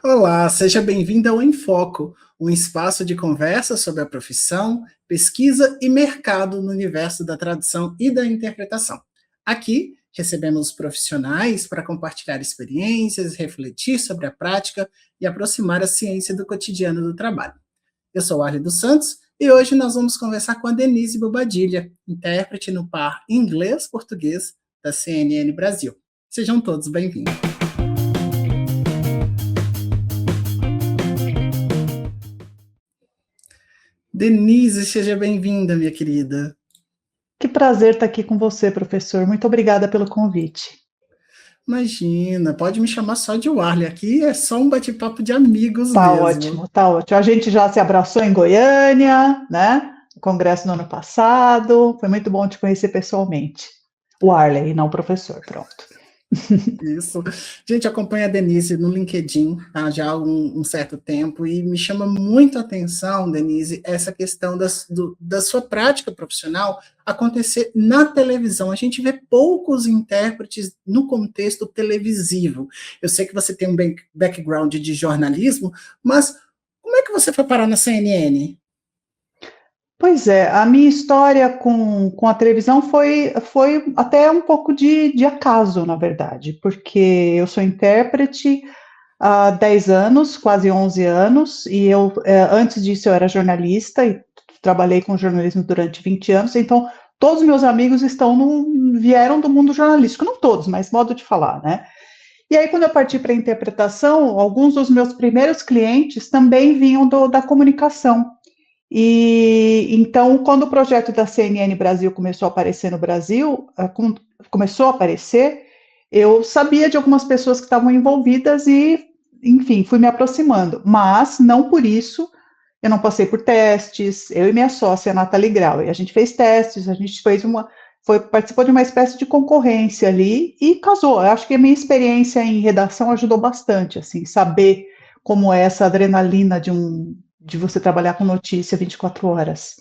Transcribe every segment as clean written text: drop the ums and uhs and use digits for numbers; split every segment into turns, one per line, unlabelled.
Olá, seja bem-vindo ao Em Foco, um espaço de conversa sobre a profissão, pesquisa e mercado no universo da tradução e da interpretação. Aqui, recebemos profissionais para compartilhar experiências, refletir sobre a prática e aproximar a ciência do cotidiano do trabalho. Eu sou Arley dos Santos e hoje nós vamos conversar com a Denise Bobadilha, intérprete no par inglês-português da CNN Brasil. Sejam todos bem-vindos. Denise, seja bem-vinda, minha querida.
Que prazer estar aqui com você, professor. Muito obrigada pelo convite.
Imagina, pode me chamar só de Warley. Aqui é só um bate-papo de amigos
Tá
mesmo.
ótimo, tá ótimo. A gente já se abraçou em Goiânia, né? No congresso no ano passado. Foi muito bom te conhecer pessoalmente. O Arley, não o professor, pronto.
Isso. Gente, acompanha a Denise no LinkedIn já há um certo tempo e me chama muito a atenção, Denise, essa questão da sua prática profissional acontecer na televisão. A gente vê poucos intérpretes no contexto televisivo. Eu sei que você tem um background de jornalismo, mas como é que você foi parar na CNN?
Pois é, a minha história com a televisão foi até um pouco de acaso, na verdade, porque eu sou intérprete há 10 anos, quase 11 anos, e antes disso eu era jornalista e trabalhei com jornalismo durante 20 anos, então todos os meus amigos vieram do mundo jornalístico, não todos, mas modo de falar, né? E aí, quando eu parti para a interpretação, alguns dos meus primeiros clientes também vinham da comunicação. E então, quando o projeto da CNN Brasil começou a aparecer no Brasil, começou a aparecer, eu sabia de algumas pessoas que estavam envolvidas e, enfim, fui me aproximando. Mas, não por isso, eu não passei por testes. Eu e minha sócia, Nathalie Grau, e a gente fez testes, a gente participou de uma espécie de concorrência ali e casou. Eu acho que a minha experiência em redação ajudou bastante, assim, saber como é essa adrenalina de você trabalhar com notícia 24 horas.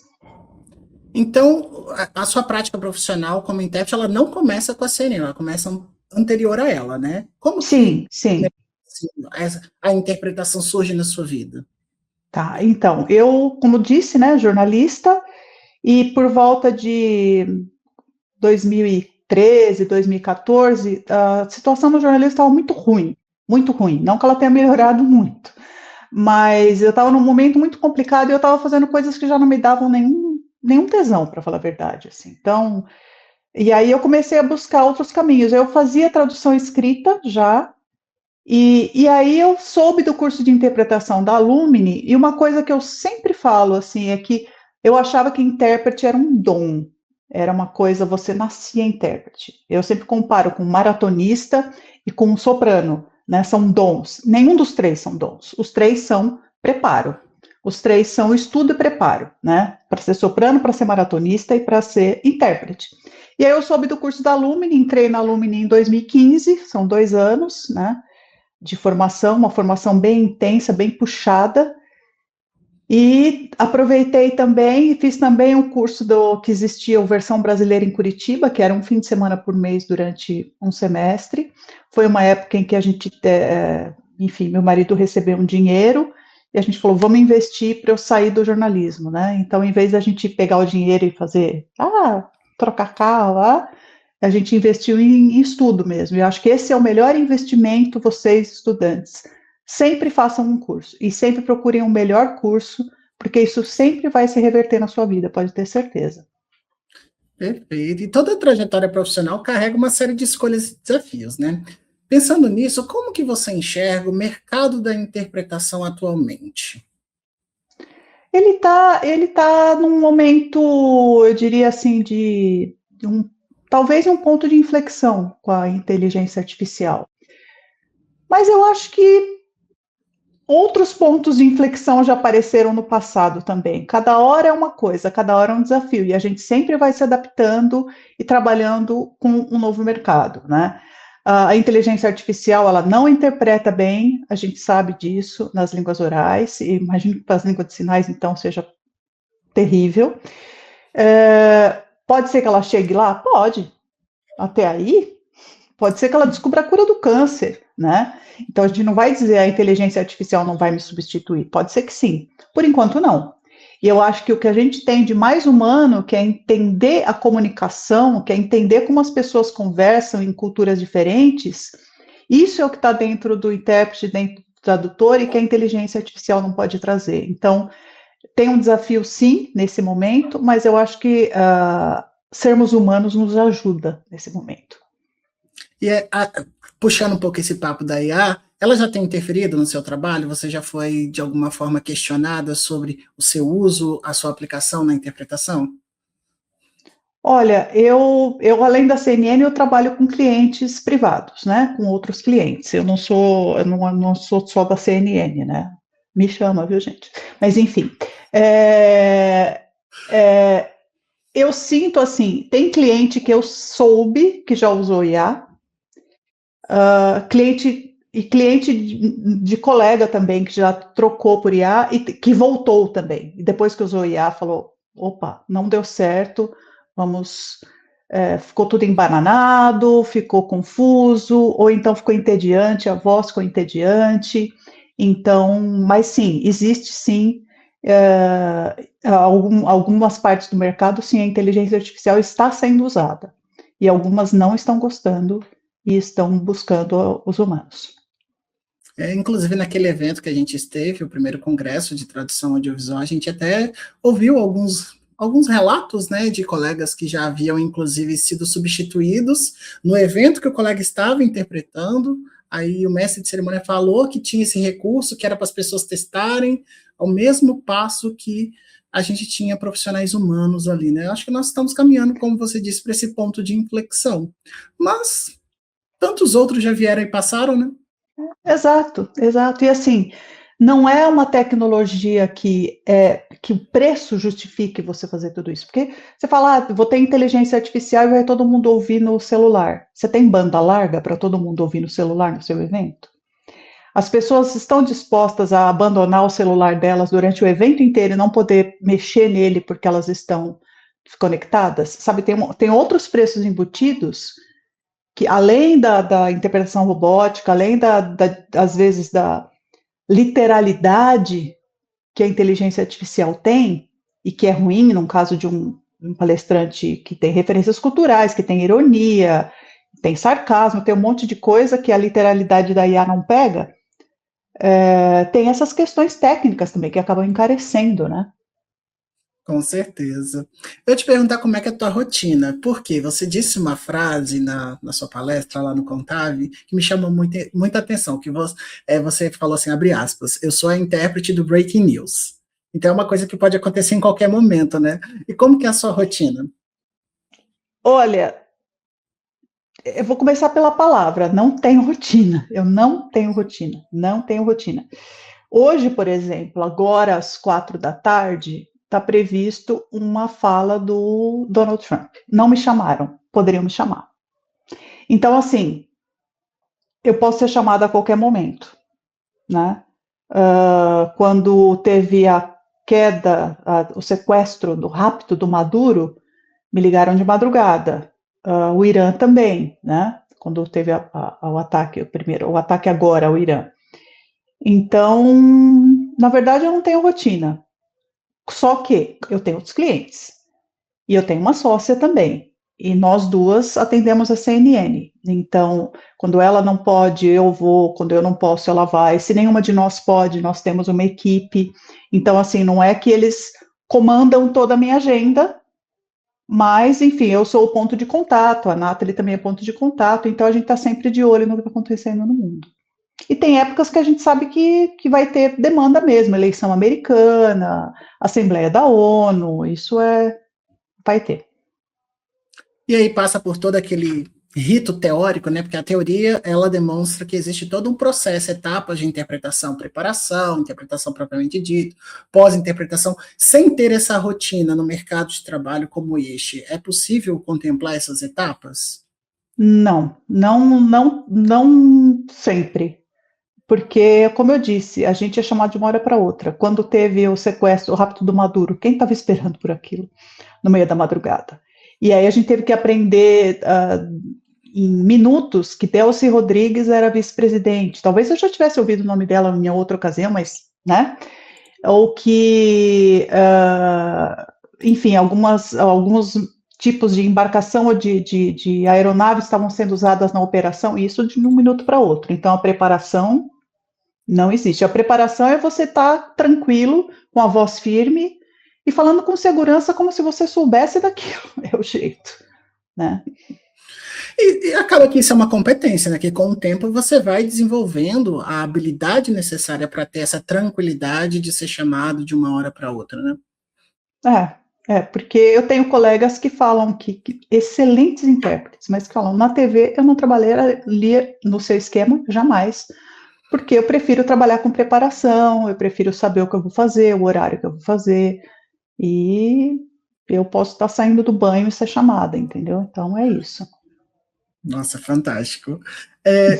Então, a sua prática profissional como intérprete, ela não começa com a CNN, ela começa anterior a ela, né? Como que
Sim, sim.
assim, a interpretação surge na sua vida?
Tá, então, eu, como disse, né, jornalista, e por volta de 2013, 2014, a situação no jornalismo estava muito ruim, muito ruim. Não que ela tenha melhorado muito, mas eu estava num momento muito complicado e eu estava fazendo coisas que já não me davam nenhum tesão, para falar a verdade, assim. Então, e aí eu comecei a buscar outros caminhos. Eu fazia tradução escrita já, e aí eu soube do curso de interpretação da Lumine, e uma coisa que eu sempre falo, assim, é que eu achava que intérprete era um dom, era uma coisa, você nascia intérprete. Eu sempre comparo com maratonista e com um soprano, né, são dons. Nenhum dos três são dons, os três são preparo. Os três são estudo e preparo, né, para ser soprano, para ser maratonista e para ser intérprete. E aí eu soube do curso da Lumine, entrei na Lumine em 2015, são 2 anos, né, de formação, uma formação bem intensa, bem puxada, e aproveitei também e fiz também um curso que existia, o Versão Brasileira em Curitiba, que era um fim de semana por mês durante um semestre. Foi uma época em que a gente, enfim, meu marido recebeu um dinheiro e a gente falou, vamos investir para eu sair do jornalismo, né? Então, em vez da gente pegar o dinheiro e fazer, trocar carro lá, a gente investiu em estudo mesmo. Eu acho que esse é o melhor investimento, vocês, estudantes. Sempre façam um curso e sempre procurem um melhor curso, porque isso sempre vai se reverter na sua vida, pode ter certeza.
Perfeito. E toda a trajetória profissional carrega uma série de escolhas e desafios, né? Pensando nisso, como que você enxerga o mercado da interpretação atualmente?
Ele tá num momento, eu diria assim, talvez um ponto de inflexão com a inteligência artificial. Mas eu acho que outros pontos de inflexão já apareceram no passado também. Cada hora é uma coisa, cada hora é um desafio, e a gente sempre vai se adaptando e trabalhando com um novo mercado, né? A inteligência artificial, ela não interpreta bem, a gente sabe disso nas línguas orais, e imagino que para as línguas de sinais, então, seja terrível. Pode ser que ela chegue lá? Pode. Até aí, pode ser que ela descubra a cura do câncer, né? Então a gente não vai dizer a inteligência artificial não vai me substituir. Pode ser que sim. Por enquanto, não. E eu acho que o que a gente tem de mais humano, que é entender a comunicação, que é entender como as pessoas conversam em culturas diferentes, isso é o que está dentro do intérprete, dentro do tradutor, e que a inteligência artificial não pode trazer. Então, tem um desafio, sim, nesse momento, mas eu acho que sermos humanos nos ajuda nesse momento.
E puxando um pouco esse papo da IA, ela já tem interferido no seu trabalho? Você já foi, de alguma forma, questionada sobre o seu uso, a sua aplicação na interpretação?
Olha, eu além da CNN, eu trabalho com clientes privados, né? Com outros clientes. Eu não sou só da CNN, né? Me chama, viu, gente? Mas enfim, é, é, eu sinto assim, tem cliente que eu soube que já usou IA, cliente de colega também que já trocou por IA e que voltou também. E depois que usou IA, falou: opa, não deu certo, ficou tudo embananado, ficou confuso, ou então ficou entediante, a voz ficou entediante. Então, mas sim, existe sim. Algumas partes do mercado, sim, a inteligência artificial está sendo usada, e algumas não estão gostando e estão buscando os humanos.
Inclusive, naquele evento que a gente esteve, o primeiro congresso de tradução audiovisual, a gente até ouviu alguns relatos, né, de colegas que já haviam, inclusive, sido substituídos no evento que o colega estava interpretando. Aí o mestre de cerimônia falou que tinha esse recurso, que era para as pessoas testarem, ao mesmo passo que a gente tinha profissionais humanos ali, né? Acho que nós estamos caminhando, como você disse, para esse ponto de inflexão. Mas tantos outros já vieram e passaram, né?
Exato, exato. E assim, não é uma tecnologia que o preço justifique você fazer tudo isso. Porque você fala, vou ter inteligência artificial e vai todo mundo ouvir no celular. Você tem banda larga para todo mundo ouvir no celular no seu evento? As pessoas estão dispostas a abandonar o celular delas durante o evento inteiro e não poder mexer nele porque elas estão desconectadas? Sabe, tem outros preços embutidos que, além da interpretação robótica, além às vezes, da literalidade que a inteligência artificial tem, e que é ruim no caso de um palestrante que tem referências culturais, que tem ironia, tem sarcasmo, tem um monte de coisa que a literalidade da IA não pega, tem essas questões técnicas também que acabam encarecendo, né?
Com certeza. Eu te perguntar como é que é a tua rotina, porque você disse uma frase na sua palestra lá no Contave que me chamou muita atenção, que você falou assim, abre aspas, eu sou a intérprete do Breaking News. Então é uma coisa que pode acontecer em qualquer momento, né? E como que é a sua rotina?
Olha, eu vou começar pela palavra, não tenho rotina. Eu não tenho rotina, não tenho rotina. Hoje, por exemplo, agora às 4 da tarde, está previsto uma fala do Donald Trump. Não me chamaram, poderiam me chamar. Então, assim, eu posso ser chamada a qualquer momento, né? Quando teve a queda, o sequestro, do rapto do Maduro, me ligaram de madrugada. O Irã também, né? Quando teve o ataque, o ataque agora ao Irã. Então, na verdade, eu não tenho rotina. Só que eu tenho outros clientes. E eu tenho uma sócia também. E nós duas atendemos a CNN. Então, quando ela não pode, eu vou. Quando eu não posso, ela vai. Se nenhuma de nós pode, nós temos uma equipe. Então, assim, não é que eles comandam toda a minha agenda, mas, enfim, eu sou o ponto de contato. A Nathalie também é ponto de contato. Então, a gente está sempre de olho no que está acontecendo no mundo. E tem épocas que a gente sabe que vai ter demanda mesmo, eleição americana, Assembleia da ONU, vai ter.
E aí passa por todo aquele rito teórico, né? Porque a teoria ela demonstra que existe todo um processo, etapas de interpretação, preparação, interpretação propriamente dito, pós-interpretação, sem ter essa rotina no mercado de trabalho como este. É possível contemplar essas etapas?
Não, não, não, não sempre. Porque, como eu disse, a gente é chamado de uma hora para outra. Quando teve o sequestro, o rapto do Maduro, quem estava esperando por aquilo no meio da madrugada? E aí a gente teve que aprender em minutos que Delcy Rodrigues era vice-presidente. Talvez eu já tivesse ouvido o nome dela em outra ocasião, mas, né? Ou que, enfim, alguns tipos de embarcação ou de aeronaves estavam sendo usadas na operação, e isso de um minuto para outro. Então, a preparação não existe. A preparação é você estar tranquilo, com a voz firme, e falando com segurança como se você soubesse daquilo. É o jeito, né?
E acaba que isso é uma competência, né? Que com o tempo você vai desenvolvendo a habilidade necessária para ter essa tranquilidade de ser chamado de uma hora para outra, né?
Porque eu tenho colegas que falam que excelentes intérpretes, mas que falam, na TV eu não trabalharia no seu esquema, jamais, porque eu prefiro trabalhar com preparação, eu prefiro saber o que eu vou fazer, o horário que eu vou fazer, e eu posso estar saindo do banho e ser chamada, entendeu? Então é isso.
Nossa, fantástico.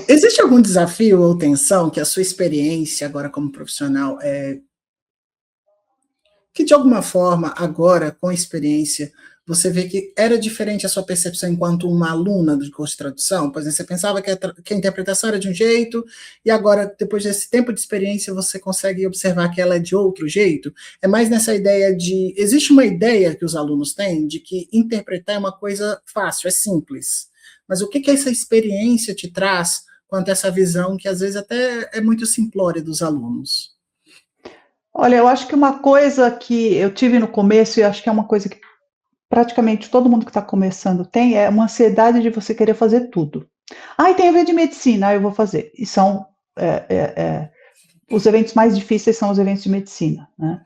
Existe algum desafio ou tensão que a sua experiência agora como profissional que de alguma forma agora com a experiência você vê que era diferente a sua percepção enquanto uma aluna de curso de tradução? Por exemplo, você pensava que a interpretação era de um jeito e agora depois desse tempo de experiência você consegue observar que ela é de outro jeito? É mais nessa ideia de existe uma ideia que os alunos têm de que interpretar é uma coisa fácil, é simples. Mas o que essa experiência te traz quanto a essa visão que às vezes até é muito simplória dos alunos?
Olha, eu acho que uma coisa que eu tive no começo, e acho que é uma coisa que praticamente todo mundo que está começando tem, é uma ansiedade de você querer fazer tudo. Tem evento de medicina, eu vou fazer. E são os eventos mais difíceis são os eventos de medicina, né?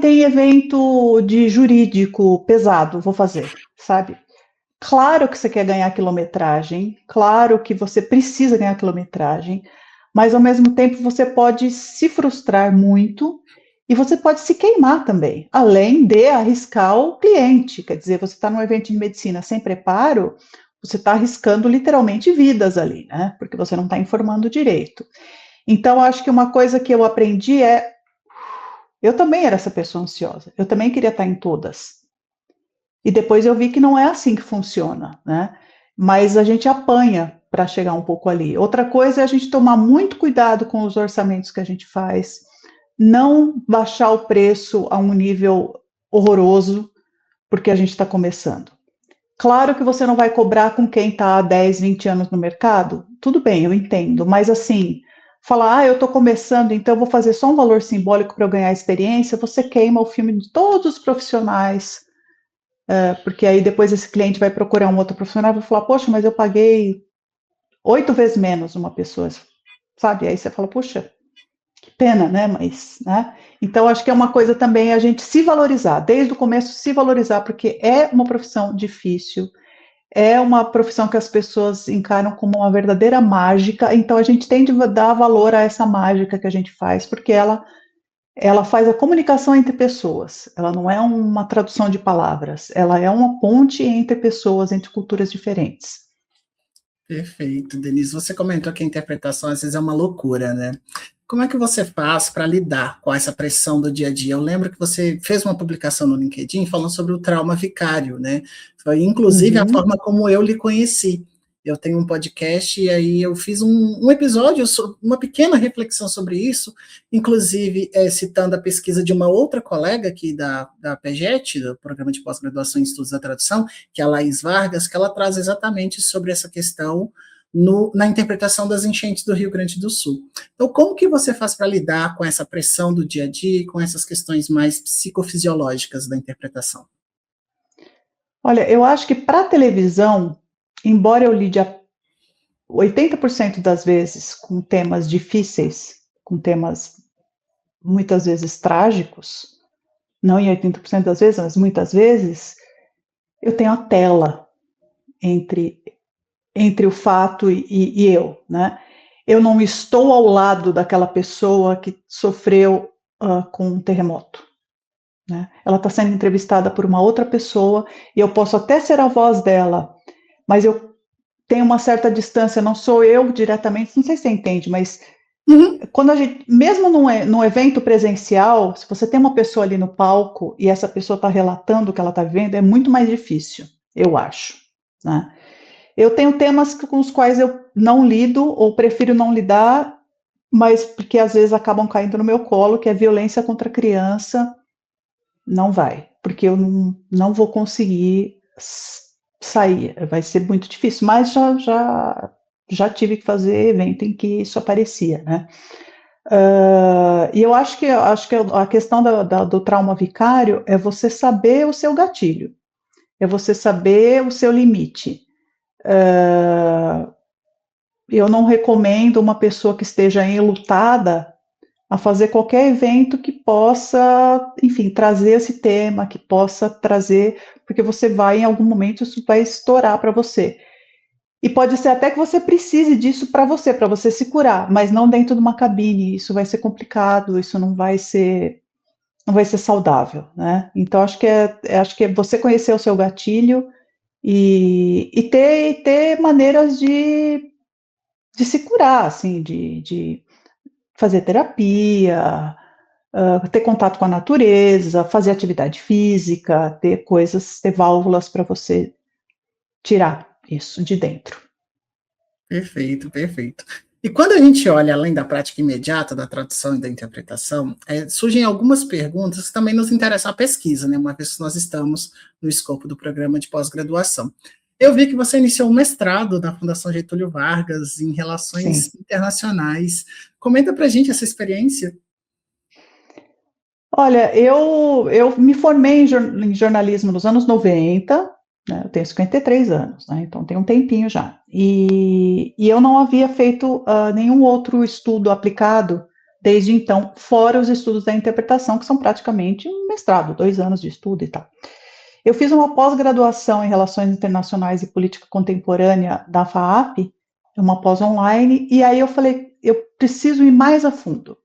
Tem evento de jurídico pesado, vou fazer, sabe? Claro que você quer ganhar quilometragem, claro que você precisa ganhar quilometragem, mas ao mesmo tempo você pode se frustrar muito e você pode se queimar também, além de arriscar o cliente. Quer dizer, você está num evento de medicina sem preparo, você está arriscando literalmente vidas ali, né? Porque você não está informando direito. Então, acho que uma coisa que eu aprendi eu também era essa pessoa ansiosa, eu também queria estar em todas. E depois eu vi que não é assim que funciona, né? Mas a gente apanha para chegar um pouco ali. Outra coisa é a gente tomar muito cuidado com os orçamentos que a gente faz, não baixar o preço a um nível horroroso, porque a gente está começando. Claro que você não vai cobrar com quem está há 10, 20 anos no mercado, tudo bem, eu entendo, mas assim, falar, eu estou começando, então eu vou fazer só um valor simbólico para eu ganhar experiência, você queima o filme de todos os profissionais, porque aí depois esse cliente vai procurar um outro profissional e vai falar, poxa, mas eu paguei 8 vezes menos uma pessoa, sabe? Aí você fala, poxa, que pena, né? Mas, né? Então, acho que é uma coisa também a gente se valorizar, desde o começo se valorizar, porque é uma profissão difícil, é uma profissão que as pessoas encaram como uma verdadeira mágica, então a gente tem de dar valor a essa mágica que a gente faz, porque ela faz a comunicação entre pessoas, ela não é uma tradução de palavras, ela é uma ponte entre pessoas, entre culturas diferentes.
Perfeito, Denise. Você comentou que a interpretação às vezes é uma loucura, né? Como é que você faz para lidar com essa pressão do dia a dia? Eu lembro que você fez uma publicação no LinkedIn falando sobre o trauma vicário, né? Foi inclusive a forma como eu lhe conheci. Eu tenho um podcast e aí eu fiz um episódio, uma pequena reflexão sobre isso, inclusive citando a pesquisa de uma outra colega aqui da PEGET, do Programa de Pós-Graduação em Estudos da Tradução, que é a Laís Vargas, que ela traz exatamente sobre essa questão na interpretação das enchentes do Rio Grande do Sul. Então, como que você faz para lidar com essa pressão do dia a dia e com essas questões mais psicofisiológicas da interpretação?
Olha, eu acho que para televisão, embora eu lide 80% das vezes com temas difíceis, com temas muitas vezes trágicos, não em 80% das vezes, mas muitas vezes, eu tenho a tela entre o fato e eu, né? Eu não estou ao lado daquela pessoa que sofreu com um terremoto, né? Ela está sendo entrevistada por uma outra pessoa e eu posso até ser a voz dela, mas eu tenho uma certa distância, não sou eu diretamente, não sei se você entende, mas quando a gente, mesmo num evento presencial, se você tem uma pessoa ali no palco e essa pessoa está relatando o que ela está vivendo, é muito mais difícil, eu acho, né? Eu tenho temas com os quais eu não lido ou prefiro não lidar, mas porque às vezes acabam caindo no meu colo, que é violência contra a criança, não vai, porque eu não vou conseguir sair, vai ser muito difícil, mas já tive que fazer evento em que isso aparecia, né? E eu acho que a questão do trauma vicário é você saber o seu gatilho, é você saber o seu limite. Eu não recomendo uma pessoa que esteja enlutada a fazer qualquer evento que possa, enfim, trazer esse tema, que possa trazer, porque você vai, em algum momento, isso vai estourar para você. E pode ser até que você precise disso para você se curar, mas não dentro de uma cabine. Isso vai ser complicado, isso não vai ser saudável, né? Então acho que é você conhecer o seu gatilho e ter maneiras de se curar, assim, de fazer terapia, ter contato com a natureza, fazer atividade física, ter coisas, ter válvulas para você tirar isso de dentro.
Perfeito, perfeito. E quando a gente olha além da prática imediata da tradução e da interpretação, surgem algumas perguntas que também nos interessam a pesquisa, né, uma vez que nós estamos no escopo do programa de pós-graduação. Eu vi que você iniciou um mestrado na Fundação Getúlio Vargas em
Sim.
Relações Internacionais. Comenta para a gente essa experiência.
Olha, eu me formei em jornalismo nos anos 90, né, eu tenho 53 anos, né, então tem um tempinho já. E eu não havia feito nenhum outro estudo aplicado desde então, fora os estudos da interpretação, que são praticamente um mestrado, 2 anos de estudo e tal. Eu fiz uma pós-graduação em Relações Internacionais e Política Contemporânea da FAAP, uma pós online, e aí eu falei, eu preciso ir mais a fundo.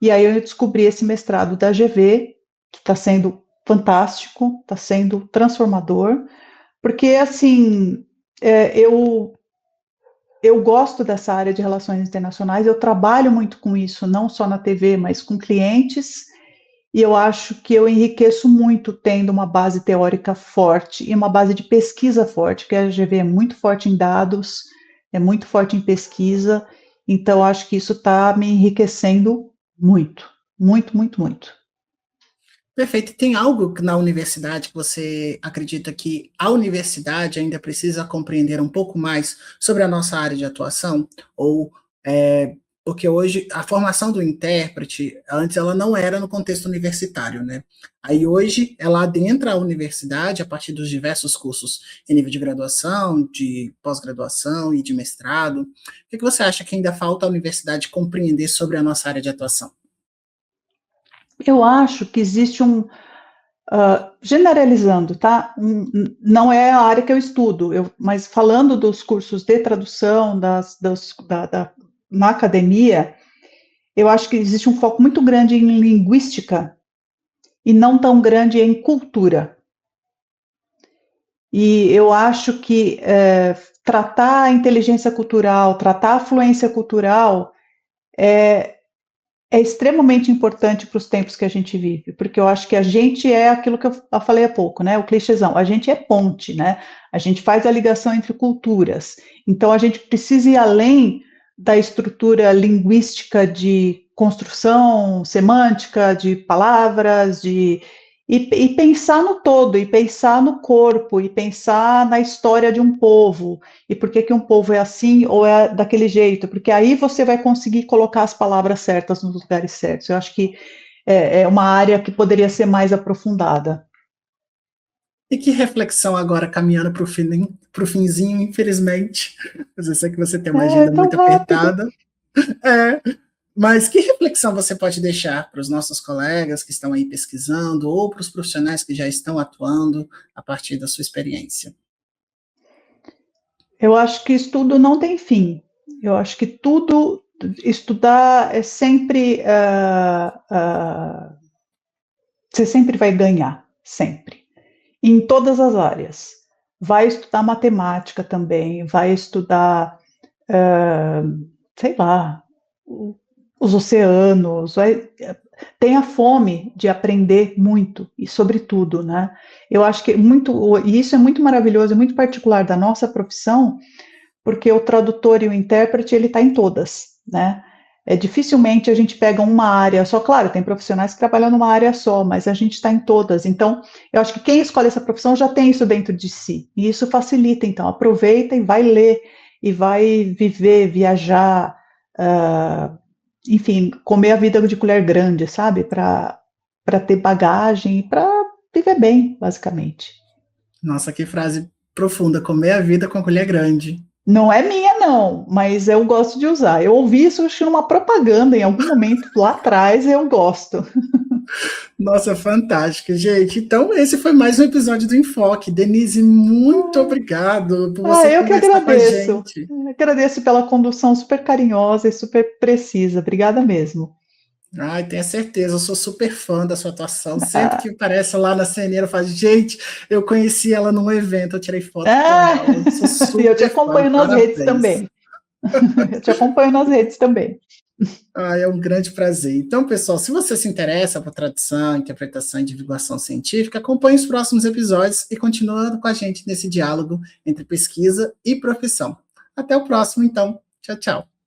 E aí eu descobri esse mestrado da GV, que está sendo fantástico, está sendo transformador, porque, assim, eu gosto dessa área de relações internacionais, eu trabalho muito com isso, não só na TV, mas com clientes, e eu acho que eu enriqueço muito tendo uma base teórica forte e uma base de pesquisa forte, porque a GV é muito forte em dados, é muito forte em pesquisa, então acho que isso está me enriquecendo muito, muito, muito, muito.
Perfeito. Tem algo na universidade que você acredita que a universidade ainda precisa compreender um pouco mais sobre a nossa área de atuação? Ou porque hoje a formação do intérprete, antes ela não era no contexto universitário, né? Aí hoje ela adentra a universidade a partir dos diversos cursos em nível de graduação, de pós-graduação e de mestrado. O que você acha que ainda falta a universidade compreender sobre a nossa área de atuação?
Eu acho que existe generalizando, tá? Não é a área que eu estudo, mas falando dos cursos de tradução na academia, eu acho que existe um foco muito grande em linguística e não tão grande em cultura. E eu acho que tratar a inteligência cultural, tratar a fluência cultural é extremamente importante para os tempos que a gente vive, porque eu acho que a gente é aquilo que eu falei há pouco, né? O clichêzão, a gente é ponte, né? A gente faz a ligação entre culturas. Então a gente precisa ir além da estrutura linguística de construção semântica, de palavras, e pensar no todo, e pensar no corpo, e pensar na história de um povo, e por que um povo é assim ou é daquele jeito, porque aí você vai conseguir colocar as palavras certas nos lugares certos. Eu acho que é uma área que poderia ser mais aprofundada.
E que reflexão agora, caminhando para o finzinho, infelizmente. Eu sei que você tem uma
É
agenda
tão
muito
rápido.
apertada. É, mas que reflexão você pode deixar para os nossos colegas que estão aí pesquisando ou para os profissionais que já estão atuando a partir da sua experiência?
Eu acho que estudo não tem fim. Eu acho que tudo, estudar é sempre. Você sempre vai ganhar, sempre. Em todas as áreas. Vai estudar matemática também, vai estudar, sei lá, os oceanos, tem a fome de aprender muito, e sobre tudo, né? Eu acho que e isso é muito maravilhoso, é muito particular da nossa profissão, porque o tradutor e o intérprete, ele está em todas, né? Dificilmente a gente pega uma área só, claro, tem profissionais que trabalham numa área só, mas a gente está em todas. Então, eu acho que quem escolhe essa profissão já tem isso dentro de si, e isso facilita. Então, aproveita e vai ler, e vai viver, viajar, enfim, comer a vida de colher grande, sabe? Para ter bagagem, para viver bem, basicamente.
Nossa, que frase profunda, comer a vida com a colher grande.
Não é minha, não, mas eu gosto de usar. Eu ouvi isso, acho que numa propaganda em algum momento lá atrás, e eu gosto.
Nossa, fantástico, gente. Então, esse foi mais um episódio do Enfoque. Denise, muito obrigado por você
Eu que
conversar com a
agradeço.
gente.
Agradeço pela condução super carinhosa e super precisa. Obrigada mesmo.
Ai, tenho certeza, eu sou super fã da sua atuação. Sempre
Ah,
que aparece lá na ceneira, eu falo, gente, eu conheci ela num evento, eu tirei foto com
ah,
ela. Eu sou
e eu te
super fã,
acompanho nas redes
parabéns.
também. Eu te acompanho nas redes também.
Ai, é um grande prazer. Então, pessoal, se você se interessa por tradução, interpretação e divulgação científica, acompanhe os próximos episódios e continue com a gente nesse diálogo entre pesquisa e profissão. Até o próximo, então. Tchau, tchau.